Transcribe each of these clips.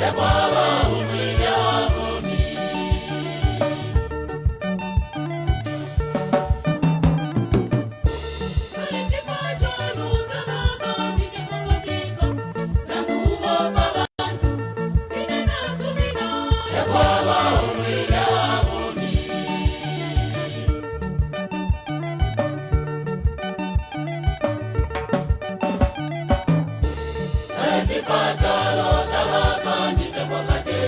Ekwaba umwilya waboni. Ekwaba umwilya waboni. Ekipachalo tabakanjike kwa kate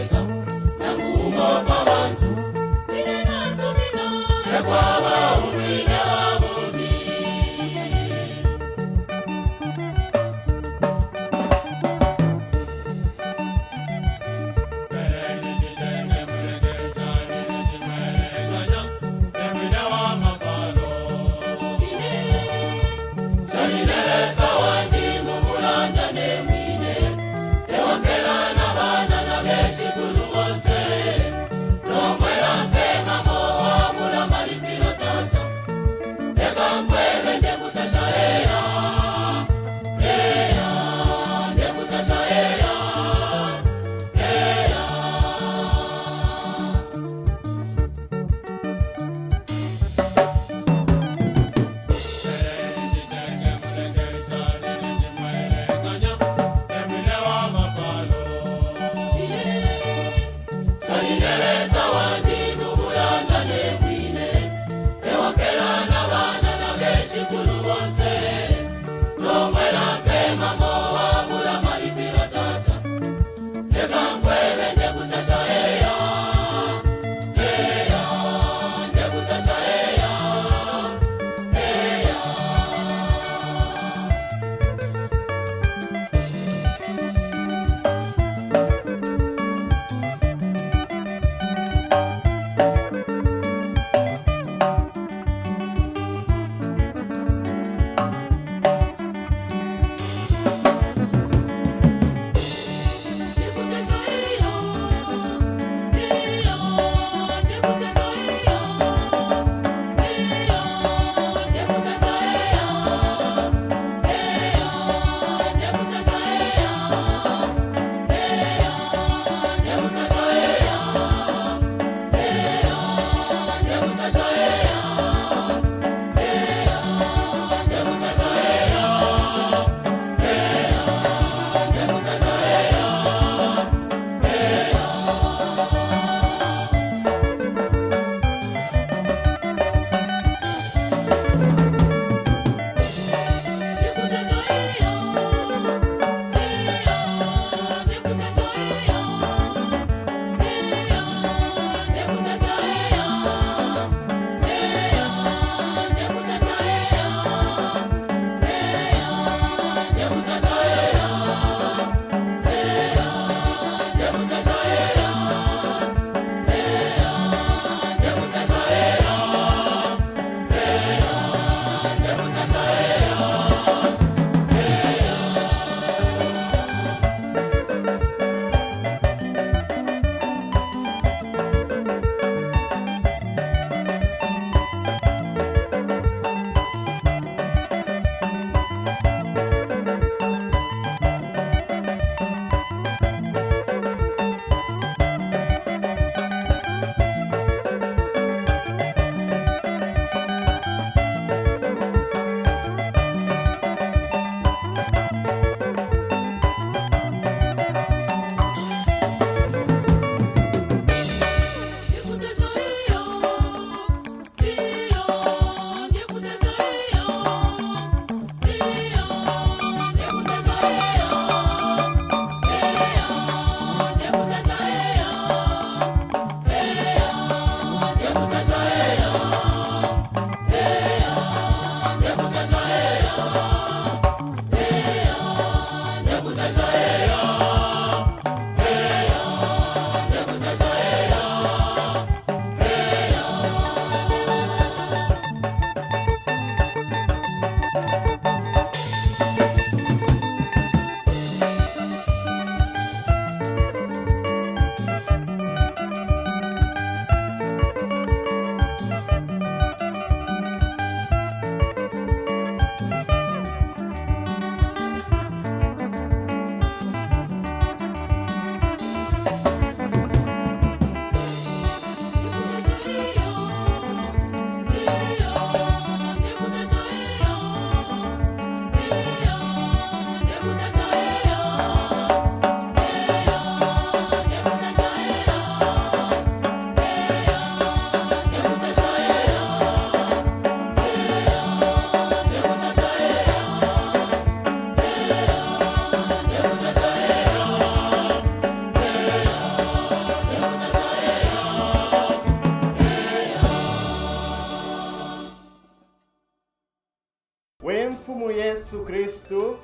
Wenfumu Yesu Kristu,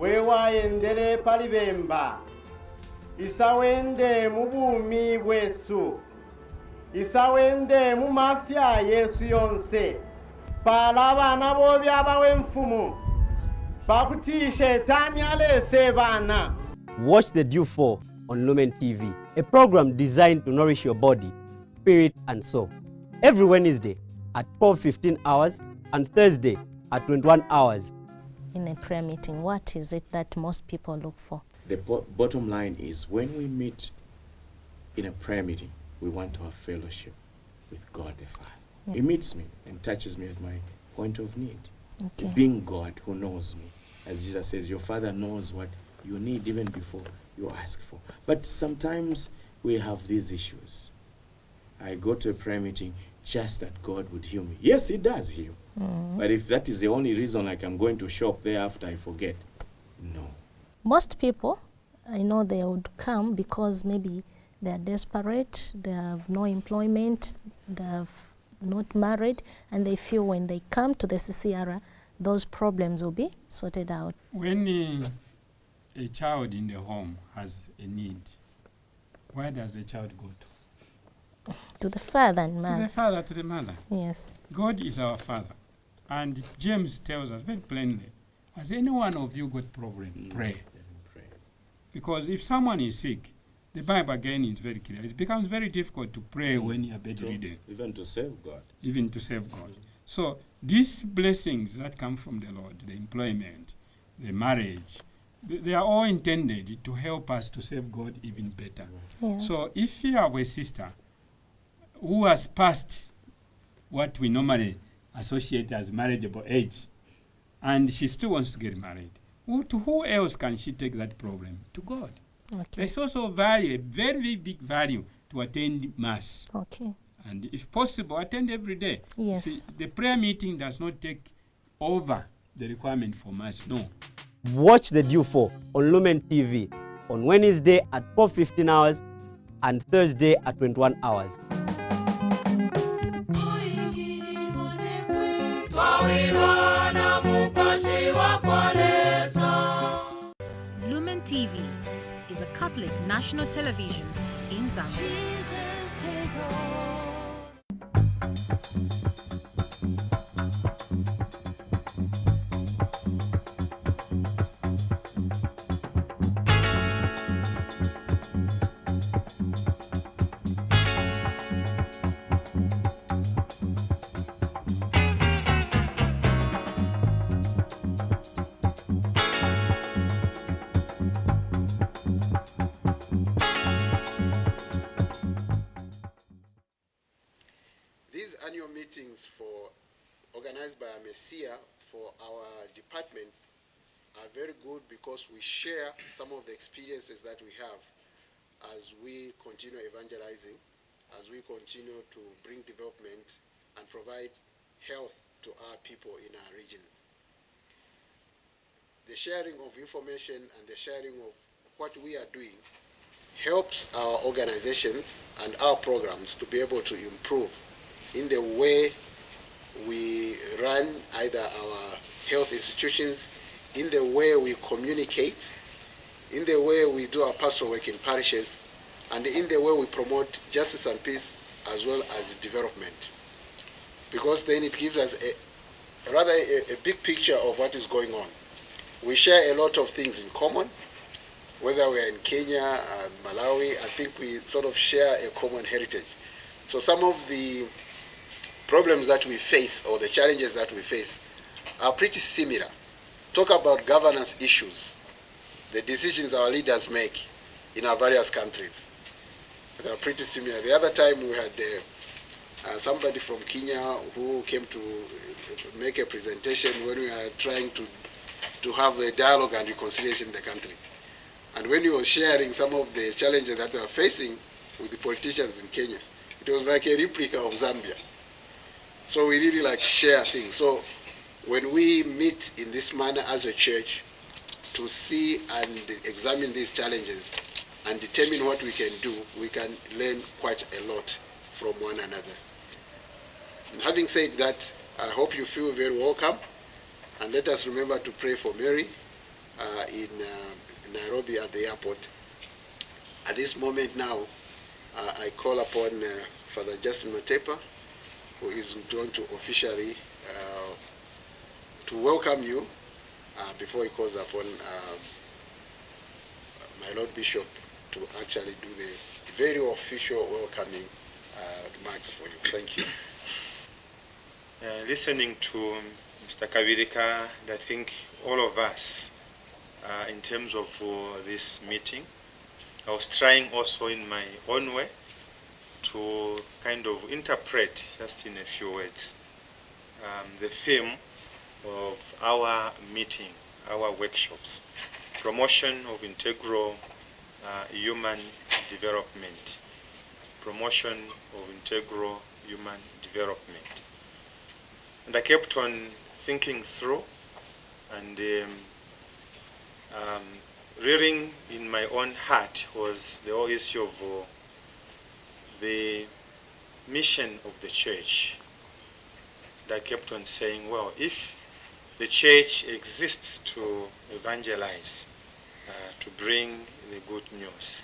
wewayendele palibemba, isawende mubumi bwesu, isawende mumafya Yesu yonse, pala abana bobi abawenfumu, pakuti shetani alese bana. Watch The Due 4 on Lumen TV, a program designed to nourish your body, spirit and soul. Every Wednesday at 12:15 hours and Thursday at 21 hours. In a prayer meeting, what is it that most people look for? The bottom line is when we meet in a prayer meeting, we want to have fellowship with God the Father. Yeah. He meets me and touches me at my point of need. Okay. Being God who knows me. As Jesus says, your Father knows what you need even before you ask for. But sometimes we have these issues. I go to a prayer meeting just that God would heal me. Yes, He does heal. But if that is the only reason, like I'm going to shop there after I forget, no. Most people, I know they would come because maybe they are desperate, they have no employment, they have not married, and they feel when they come to the CCR, those problems will be sorted out. When a child in the home has a need, where does the child go to? To the father and To mother. the father, to the mother. Yes. God is our Father. And James tells us very plainly, has any one of you got problem? Pray. Because if someone is sick, the Bible again is very clear. It becomes very difficult to pray when you are bedridden. Even to save God. Even to save God. So these blessings that come from the Lord, the employment, the marriage, they are all intended to help us to save God even better. Yes. So if you have a sister who has passed what we normally associate as marriageable age, and she still wants to get married, to who else can she take that problem? To God. Okay. There's also value, a very big value, to attend Mass. Okay. And if possible, attend every day. Yes. See, the prayer meeting does not take over the requirement for Mass, no. Watch The Due 4 on Lumen TV on Wednesday at 12:15 hours and Thursday at 21 hours. Lumen TV is a Catholic national television in Zambia. These annual meetings organized by Messiah for our departments are very good because we share some of the experiences that we have as we continue evangelizing, as we continue to bring development and provide health to our people in our regions. The sharing of information and the sharing of what we are doing helps our organizations and our programs to be able to improve in the way we run either our health institutions, in the way we communicate, in the way we do our pastoral work in parishes, and in the way we promote justice and peace as well as development. Because then it gives us a big picture of what is going on. We share a lot of things in common, whether we're in Kenya, Malawi, I think we sort of share a common heritage. So some of the problems that we face or the challenges that we face are pretty similar. Talk about governance issues, the decisions our leaders make, in our various countries. They are pretty similar. The other time we had somebody from Kenya who came to make a presentation when we are trying to have a dialogue and reconciliation in the country. And when he was sharing some of the challenges that we are facing with the politicians in Kenya, it was like a replica of Zambia. So we really like share things. So when we meet in this manner as a church to see and examine these challenges and determine what we can do, we can learn quite a lot from one another. And having said that, I hope you feel very welcome, and let us remember to pray for Mary in Nairobi at the airport. At this moment now, I call upon Father Justin Matepa, who is going to officially to welcome you before he calls upon my Lord Bishop to actually do the very official welcoming remarks for you. Thank you. Listening to Mr. Kavirika, I think all of us, in terms of this meeting, I was trying also in my own way to kind of interpret, just in a few words, the theme of our meeting, our workshops: promotion of integral human development, promotion of integral human development. And I kept on thinking through and rearing in my own heart was the whole issue of the mission of the church. And I kept on saying, well, if the church exists to evangelize, to bring the good news,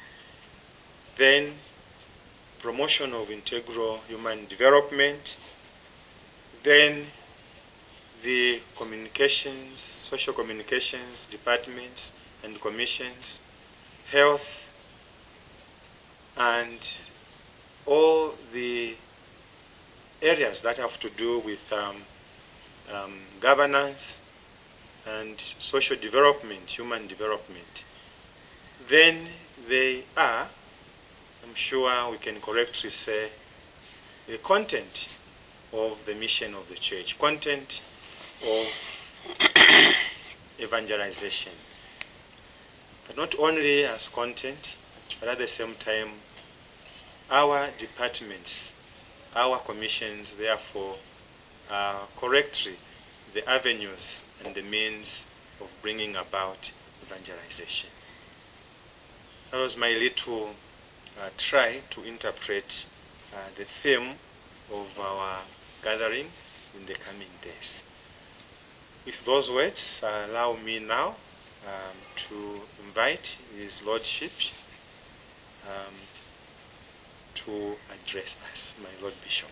then promotion of integral human development, then the communications, social communications departments and commissions, health, and all the areas that have to do with governance and social development, human development, then they are, I'm sure we can correctly say, the content of the mission of the church, content of evangelization. But not only as content, but at the same time, our departments, our commissions, therefore, are correctly the avenues and the means of bringing about evangelization. That was my little try to interpret the theme of our gathering in the coming days. With those words, allow me now to invite His Lordship to address us, my Lord Bishop.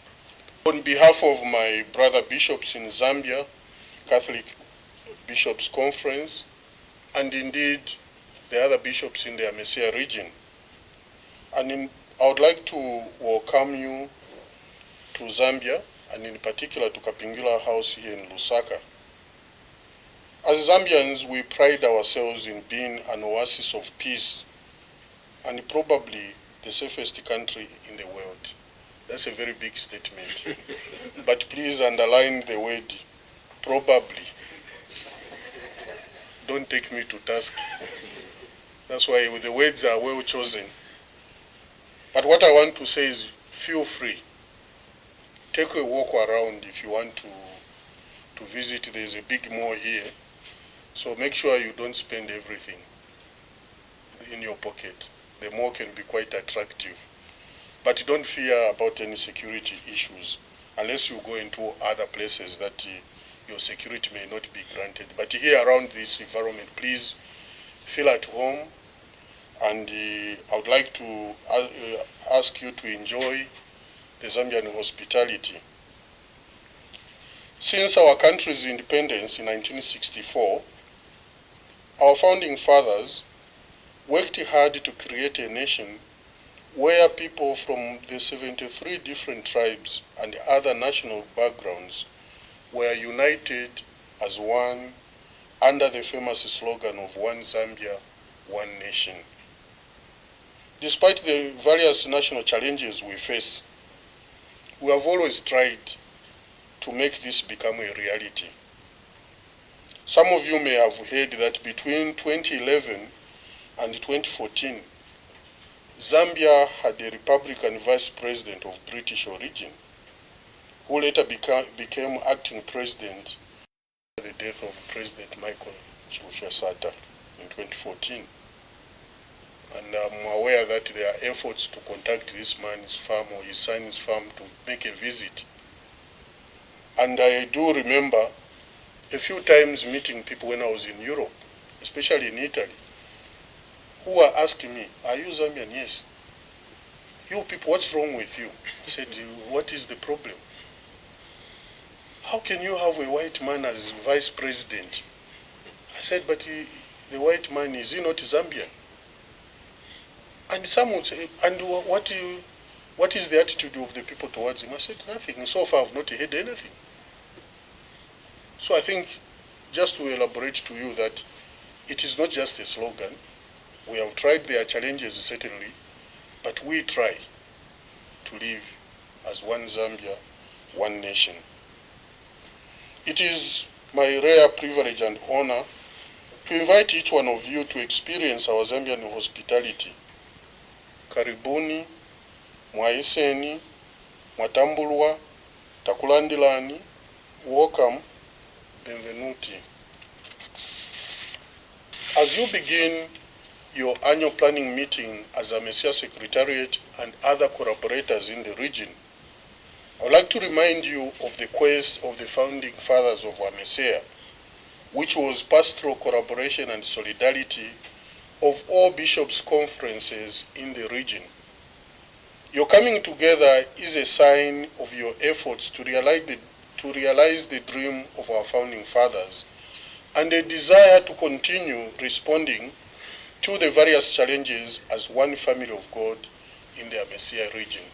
On behalf of my brother bishops in Zambia, Catholic Bishops Conference, and indeed the other bishops in the Amesia region, and I would like to welcome you to Zambia, and in particular to Kapingula House here in Lusaka. As Zambians, we pride ourselves in being an oasis of peace and probably the safest country in the world. That's a very big statement. But please underline the word probably. Don't take me to task. That's why the words are well chosen. But what I want to say is, feel free. Take a walk around if you want to visit. There's a big mall here. So make sure you don't spend everything in your pocket. The mall can be quite attractive. But don't fear about any security issues unless you go into other places that your security may not be granted. But here around this environment, please feel at home. And I would like to ask you to enjoy the Zambian hospitality. Since our country's independence in 1964, our founding fathers worked hard to create a nation where people from the 73 different tribes and other national backgrounds were united as one under the famous slogan of One Zambia, One Nation. despite the various national challenges we face, we have always tried to make this become a reality. Some of you may have heard that between 2011 and 2014, Zambia had a Republican vice president of British origin, who later became acting president after the death of President Michael Sata in 2014. And I'm aware that there are efforts to contact this man's farm or his son's farm to make a visit. And I do remember a few times meeting people when I was in Europe, especially in Italy, who were asking me, "Are you Zambian?" "Yes." "You people, what's wrong with you?" I said, "What is the problem? How can you have a white man as vice president?" I said, "But the white man, is he not Zambian?" And some would say, "And what is the attitude of the people towards him?" I said, "Nothing. So far I've not heard anything." So I think, just to elaborate to you, that it is not just a slogan. We have tried their challenges, certainly, but we try to live as one Zambia, one nation. It is my rare privilege and honor to invite each one of you to experience our Zambian hospitality. Karibuni, mwaiseni, mwatambulwa, takulandilani, welcome, benvenuti. As you begin your annual planning meeting as a Messiah Secretariat and other collaborators in the region, I would like to remind you of the quest of the founding fathers of our Messiah, which was pastoral collaboration and solidarity of all bishops' conferences in the region. Your coming together is a sign of your efforts to realize the dream of our founding fathers and a desire to continue responding to the various challenges as one family of God in the Messiah region.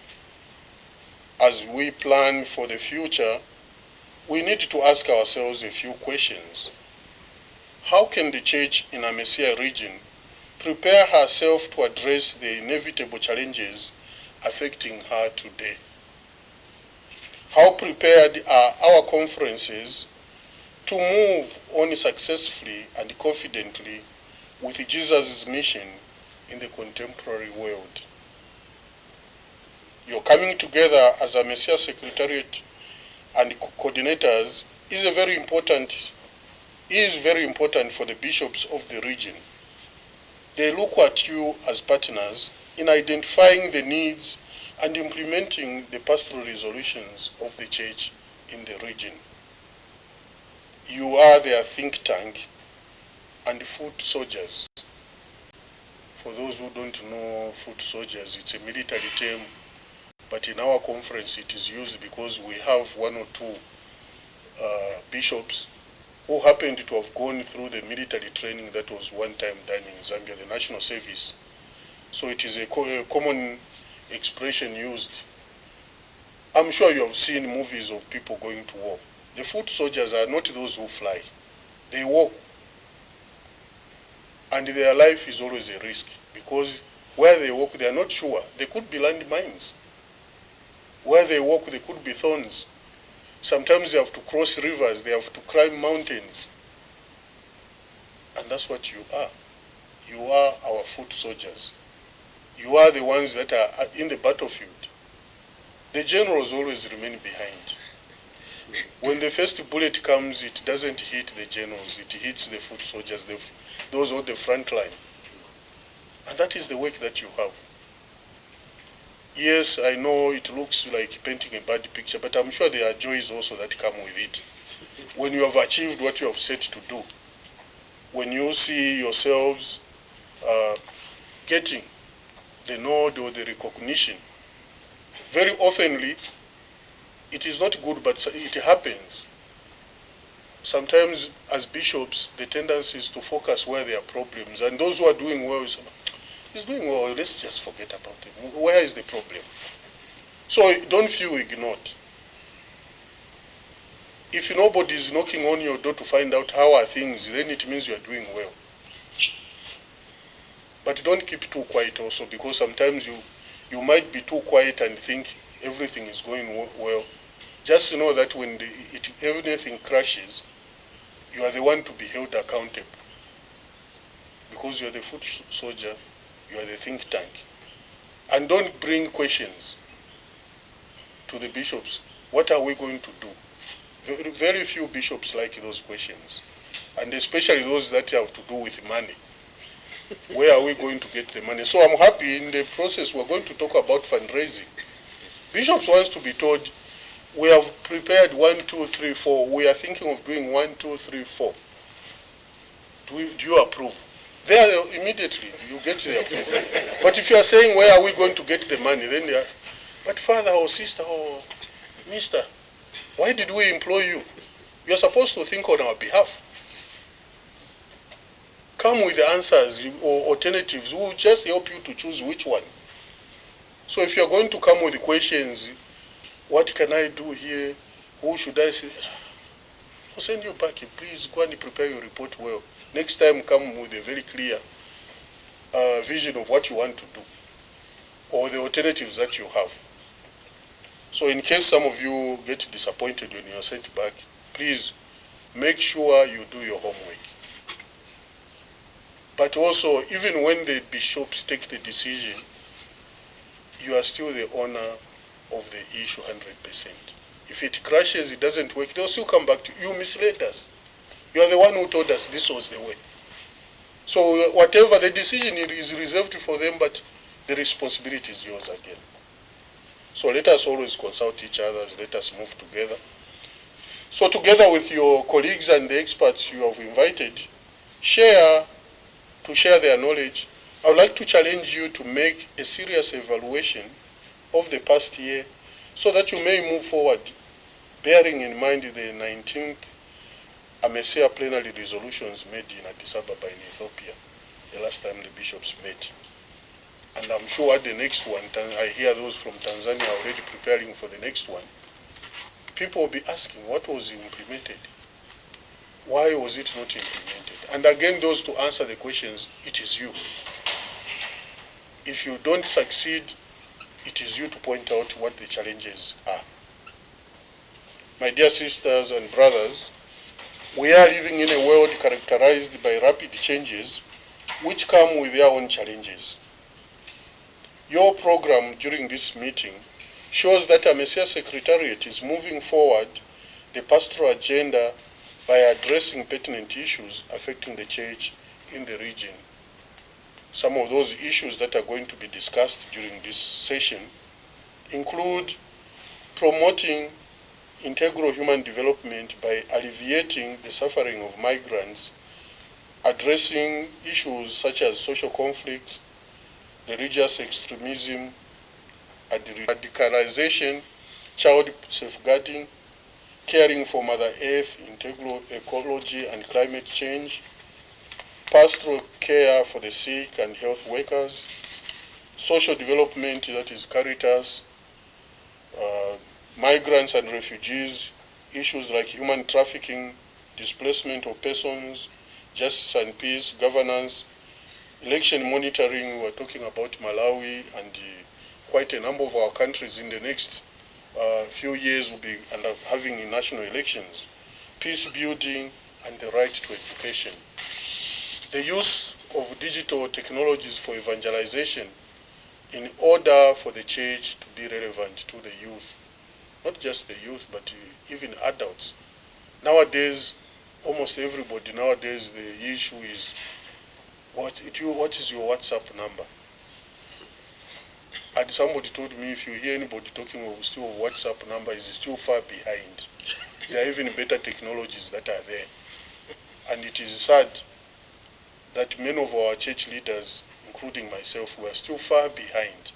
As we plan for the future, we need to ask ourselves a few questions. How can the church in our Messiah region prepare herself to address the inevitable challenges affecting her today? How prepared are our conferences to move on successfully and confidently with Jesus' mission in the contemporary world? Your coming together as a Messiah Secretariat and coordinators is very important for the bishops of the region. They look at you as partners in identifying the needs and implementing the pastoral resolutions of the church in the region. You are their think tank and foot soldiers. For those who don't know foot soldiers, it's a military term, but in our conference it is used because we have one or two bishops who happened to have gone through the military training that was one time done in Zambia, the national service. So it is a common expression used. I'm sure you have seen movies of people going to war. The foot soldiers are not those who fly. They walk. And their life is always a risk because where they walk, they are not sure. They could be landmines. Where they walk, there could be thorns. Sometimes they have to cross rivers. They have to climb mountains. And that's what you are. You are our foot soldiers. You are the ones that are in the battlefield. The generals always remain behind. When the first bullet comes, it doesn't hit the generals, it hits the foot soldiers, those on the front line. And that is the work that you have. Yes, I know it looks like painting a bad picture, but I'm sure there are joys also that come with it. When you have achieved what you have set to do, when you see yourselves getting the nod or the recognition, very oftenly, it is not good, but it happens. Sometimes, as bishops, the tendency is to focus where there are problems, and those who are doing well, is doing well, let's just forget about it. Where is the problem? So don't feel ignored. If nobody is knocking on your door to find out how are things, then it means you are doing well. But don't keep too quiet also, because sometimes you might be too quiet and think everything is going well. Just know that when everything crashes, you are the one to be held accountable, because you are the foot soldier, you are the think tank. And don't bring questions to the bishops. What are we going to do? Very few bishops like those questions, and especially those that have to do with money. Where are we going to get the money? So I'm happy in the process we're going to talk about fundraising. Bishops wants to be told, we have prepared 1, 2, 3, 4. We are thinking of doing 1, 2, 3, 4. Do you approve? There immediately you get the approval. But if you are saying, where are we going to get the money? Then they are, but father or sister or mister, why did we employ you? You're supposed to think on our behalf. Come with the answers or alternatives. We'll just help you to choose which one. So if you're going to come with the questions, what can I do here? Who should I say? I'll send you back. Please go and prepare your report well. Next time, come with a very clear vision of what you want to do, or the alternatives that you have. So in case some of you get disappointed when you are sent back, please make sure you do your homework. But also, even when the bishops take the decision, you are still the owner of the issue 100%. If it crashes, it doesn't work, they'll still come back to you. You misled us. You are the one who told us this was the way. So whatever the decision is reserved for them, but the responsibility is yours again. So let us always consult each other. Let us move together. So together with your colleagues and the experts you have invited, share their knowledge. I would like to challenge you to make a serious evaluation of the past year so that you may move forward, bearing in mind the 19th AMESEA plenary resolutions made in Addis Ababa in Ethiopia, the last time the bishops met. And I'm sure at the next one, I hear those from Tanzania already preparing for the next one. People will be asking, what was implemented? Why was it not implemented? And again, those to answer the questions, it is you. If you don't succeed, it is you to point out what the challenges are. My dear sisters and brothers, we are living in a world characterized by rapid changes which come with their own challenges. Your program during this meeting shows that AMESEA Secretariat is moving forward the pastoral agenda by addressing pertinent issues affecting the church in the region. Some of those issues that are going to be discussed during this session include promoting integral human development by alleviating the suffering of migrants, addressing issues such as social conflicts, religious extremism, radicalization, child safeguarding, caring for Mother Earth, integral ecology and climate change, pastoral care for the sick and health workers, social development, that is Caritas, migrants and refugees, issues like human trafficking, displacement of persons, justice and peace, governance, election monitoring. We're talking about Malawi and quite a number of our countries in the next few years will be having national elections, peace building, and the right to education. The use of digital technologies for evangelization in order for the church to be relevant to the youth. Not just the youth, but even adults. Nowadays, almost everybody nowadays, the issue is, what is your WhatsApp number? And somebody told me, if you hear anybody talking of still WhatsApp number, is still far behind. There are even better technologies that are there. And it is sad that many of our church leaders, including myself, were still far behind.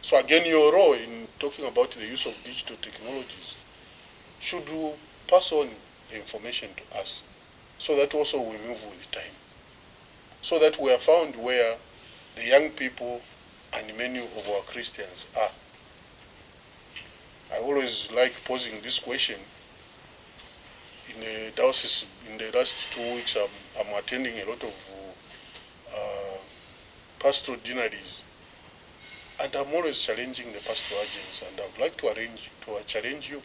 So again, your role in talking about the use of digital technologies should pass on the information to us, so that also we move with time. So that we are found where the young people and many of our Christians are. I always like posing this question. In the diocese, in the last 2 weeks, I'm attending a lot of pastoral deaneries, and I'm always challenging the pastoral agents, and I would like to challenge you.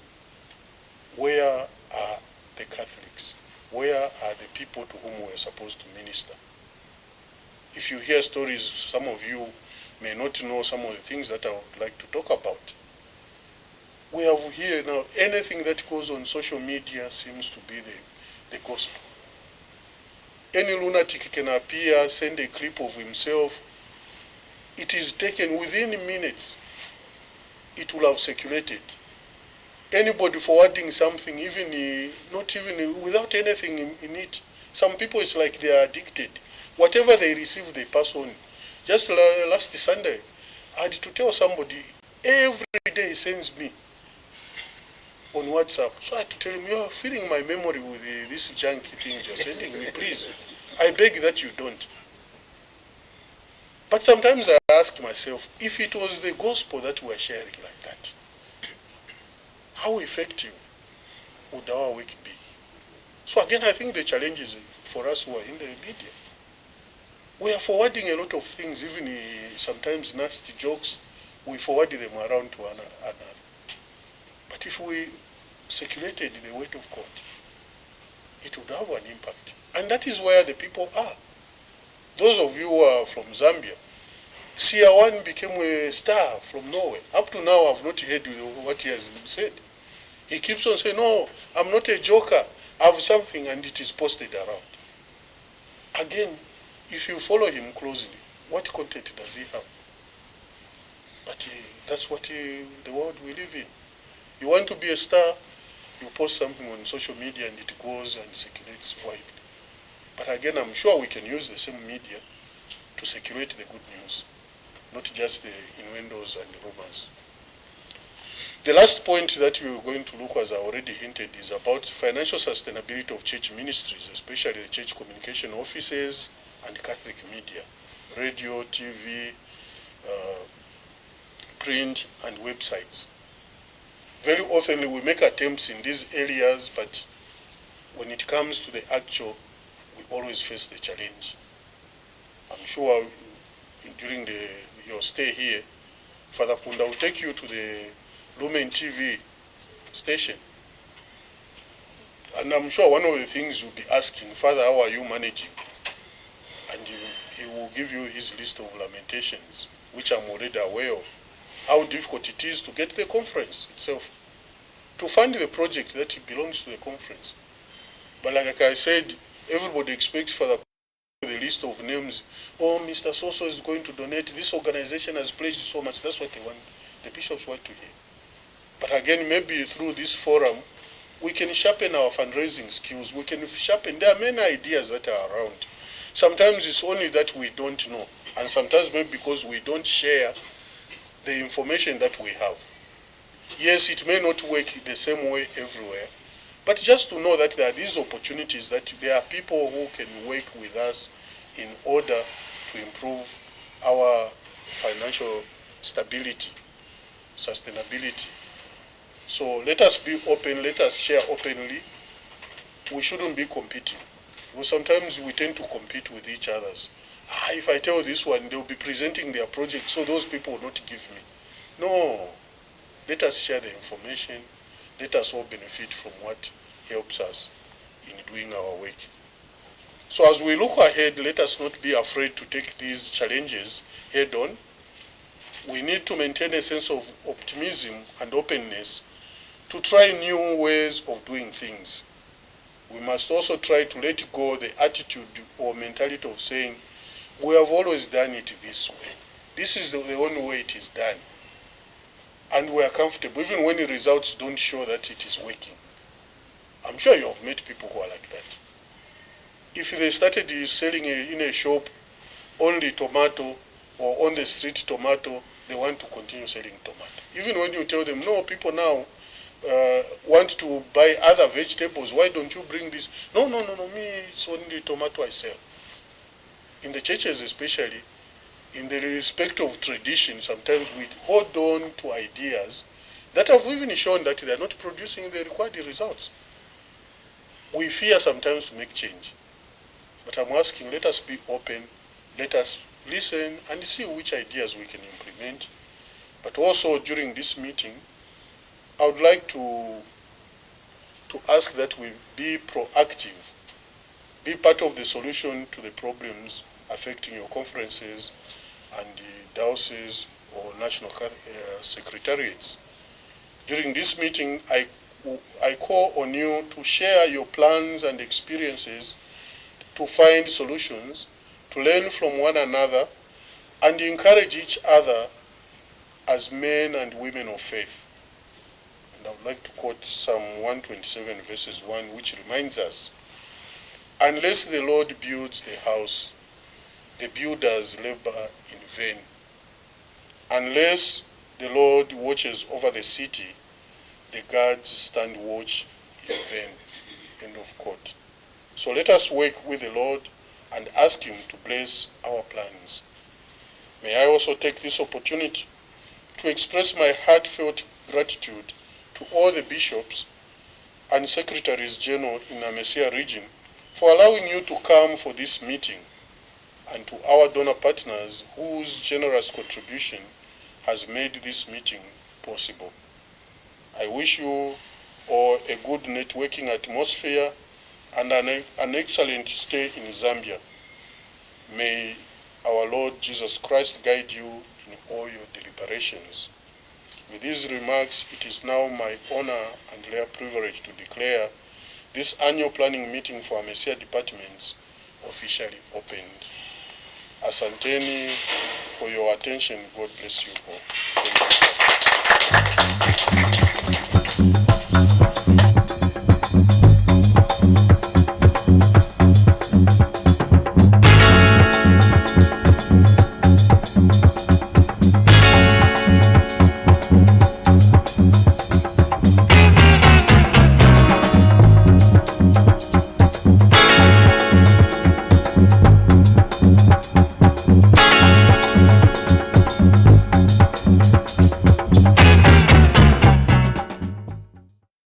Where are the Catholics? Where are the people to whom we're supposed to minister? If you hear stories, some of you may not know some of the things that I would like to talk about. We have here now, anything that goes on social media seems to be the gospel. Any lunatic can appear, send a clip of himself. It is taken within minutes. It will have circulated. Anybody forwarding something, not even without anything in it. Some people, it's like they are addicted. Whatever they receive, they pass on. Just last Sunday, I had to tell somebody, every day he sends me on WhatsApp. So I had to tell him, you're filling my memory with this junky things you're sending me, please. I beg that you don't. But sometimes I ask myself, if it was the gospel that we are sharing like that, how effective would our work be? So again, I think the challenge is for us who are in the media. We are forwarding a lot of things, even sometimes nasty jokes, we forward them around to another. But if we circulated the word of God, it would have an impact. And that is where the people are. Those of you who are from Zambia, Sia1 became a star from Norway. Up to now, I've not heard what he has said. He keeps on saying, no, I'm not a joker. I have something, and it is posted around. Again, if you follow him closely, what content does he have? But that's what the world we live in. You want to be a star, you post something on social media and it goes and circulates widely. But again, I'm sure we can use the same media to circulate the good news, not just the innuendos and the rumors. The last point that we're going to look, as I already hinted, is about financial sustainability of church ministries, especially the church communication offices and Catholic media, radio, TV, print, and websites. Very often we make attempts in these areas, but when it comes to the actual, we always face the challenge. I'm sure during your stay here, Father Kunda will take you to the Lumen TV station. And I'm sure one of the things you'll be asking, Father, how are you managing? And he will give you his list of lamentations, which I'm already aware of. How difficult it is to get the conference itself, to fund the project that belongs to the conference. But like I said, everybody expects for the list of names. Oh, Mr. Soso is going to donate. This organization has pledged so much. That's what they want. The bishops want to hear. But again, maybe through this forum, we can sharpen our fundraising skills. We can sharpen. There are many ideas that are around. Sometimes it's only that we don't know. And sometimes maybe because we don't share the information that we have. Yes, it may not work the same way everywhere, but just to know that there are these opportunities, that there are people who can work with us in order to improve our financial stability, sustainability. So let us be open, let us share openly. We shouldn't be competing. Because sometimes we tend to compete with each other. If I tell this one, they'll be presenting their project, so those people will not give me. No. Let us share the information. Let us all benefit from what helps us in doing our work. So as we look ahead, let us not be afraid to take these challenges head on. We need to maintain a sense of optimism and openness to try new ways of doing things. We must also try to let go the attitude or mentality of saying, we have always done it this way. This is the only way it is done. And we are comfortable, even when the results don't show that it is working. I'm sure you have met people who are like that. If they started selling in a shop only tomato or on the street tomato, they want to continue selling tomato. Even when you tell them, no, people now want to buy other vegetables, why don't you bring this? No, me, it's only tomato I sell. In the churches especially, in the respect of tradition, sometimes we hold on to ideas that have even shown that they are not producing the required results. We fear sometimes to make change. But I'm asking, let us be open, let us listen and see which ideas we can implement. But also during this meeting, I would like to ask that we be proactive, be part of the solution to the problems affecting your conferences and the dioceses or national secretariats. During this meeting, I call on you to share your plans and experiences, to find solutions, to learn from one another, and encourage each other as men and women of faith. And I would like to quote Psalm 127 verses 1, which reminds us, unless the Lord builds the house, the builders labor in vain. Unless the Lord watches over the city, the guards stand watch in vain. End of quote. So let us work with the Lord and ask him to bless our plans. May I also take this opportunity to express my heartfelt gratitude to all the bishops and secretaries general in Amesia region for allowing you to come for this meeting, and to our donor partners whose generous contribution has made this meeting possible. I wish you all a good networking atmosphere and an excellent stay in Zambia. May our Lord Jesus Christ guide you in all your deliberations. With these remarks, it is now my honor and rare privilege to declare this annual planning meeting for Amesia departments officially opened. Asanteni for your attention. God bless you all. Thank you.